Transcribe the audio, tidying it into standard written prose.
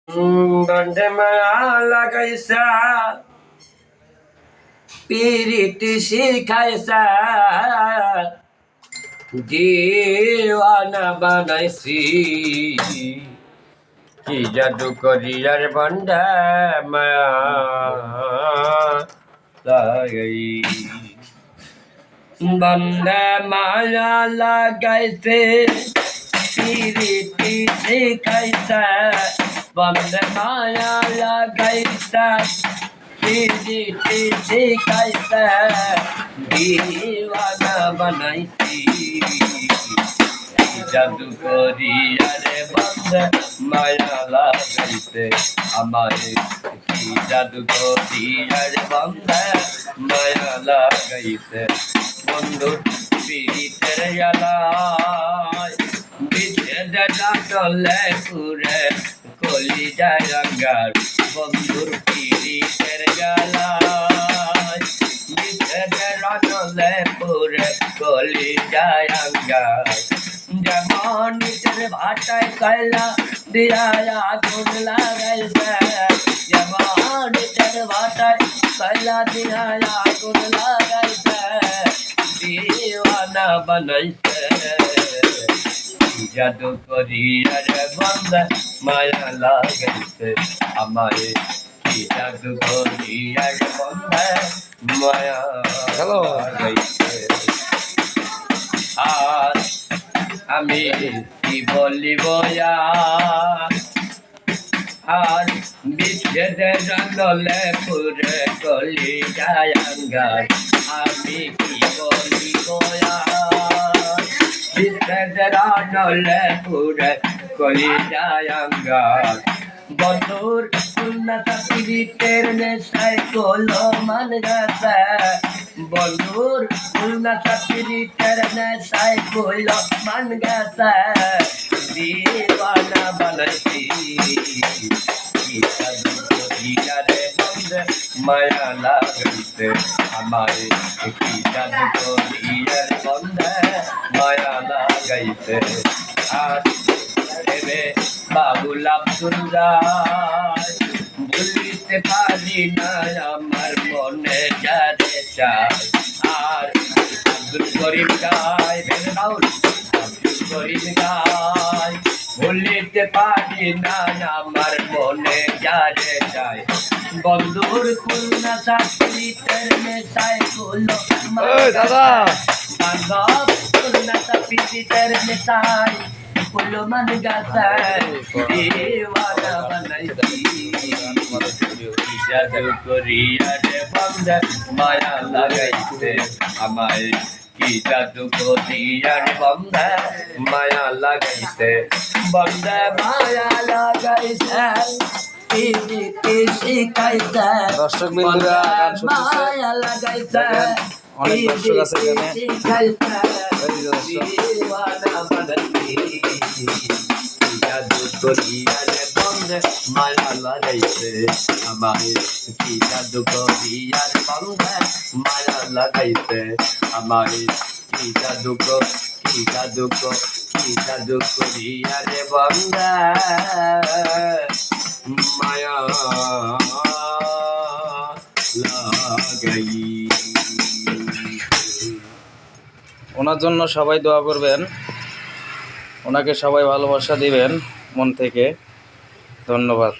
বন্ধে মায়া লাগাইছা পিরিতি শিখাইছা দিওয়ানা বানাইছি কি জাদু করিয়ার বন্ধে মায়া লাগাই বন্ধে মায়া লাগাইছে পিরিতি শিখাইছা বন্ধে মায়া লাগাইছা পিরিতি শিখাইছা দিওয়ানা বানাইছি জাদু করিয়া রে বন্ধে মায়া লাগাইছে আমারে কি জাদু করিয়া রে বন্ধে মায়া লাগাইছে বন্ধু পীড়িতের জ্বালায় বিচ্ছেদ ডাকলে পুরে কলি যায় রঙ্গার বন্ধুর পীড়িতের জ্বালায় বিচ্ছেদ ডাকলে পুরে কলি যায় রঙ্গার যেমন নিচের ভাটায় কয়লা দিয়া আগুন লাগাইছে যেমন নিচের ভাটায় কয়লা দিয়া আগুন লাগাইছে দিওয়ানা বানাইছে জাদু করিয়া রে বন্ধে মায়া লাগাইছে আমারে কি জাদু করিয়া রে বন্ধে মায়া লাগাইছে আর আমি কি বলিব আর বিচ্ছেদের জঙ্গলে পুরে কলি যায়াঙ্গার আমি কি বলিব বিচ্ছেদের জঙ্গলে পুরে কলি যায়াঙ্গার বন্ধুর উন্নতা পীড়িতের নেশায় কোলো মান গেছে বন্ধুর উন্নতা পীড়িতের নেশায় কোলো মান গেছে দিওয়ানা বানাইছি রে বন্ধে মায়া লাগাইছে আমারে কি জাদু করিয়া রে বন্ধে মায়া লাগাইছে আর দেবে বাবুল আব্দুল রায় ভুলিতে পারি না আমার মনে যারে চাই আর আব্দুল করিম গায় আব্দুল করিম গায় ভুলিতে পারি না আমার মনে যারে চাই বন্ধুর খুলনা চাকরিতের নেশায় গুলো দাদা বান্ধব খুলনা চাকরিতের নেশায় গুলো মান গাছায় দিওয়ানা বানাইছি জাদু করিয়া রে বন্ধে মায়া লাগাইছে আমায় কি জাদু করিয়া রে বন্ধে মায়া লাগাইছে বন্ধে মায়া লাগাইছে পিরিতি শিখাইছে দর্শক বিন্দুরা গান শুনতেছে মায়া লাগাইছে অনেক দর্শক আছে এখানে দিওয়ানা বানাইছি জাদু করিয়া রে বন্ধে মায়া লাগাইছে আমারে কি জাদু করিয়া রে বন্ধে মায়া লাগাইছে আমারে কি জাদু করিয়া রে বন্ধে মায়া লাগাই। ওনার জন্য সবাই দোয়া করবেন, ওনাকে সবাই ভালোবাসা দিবেন মন থেকে। ধন্যবাদ।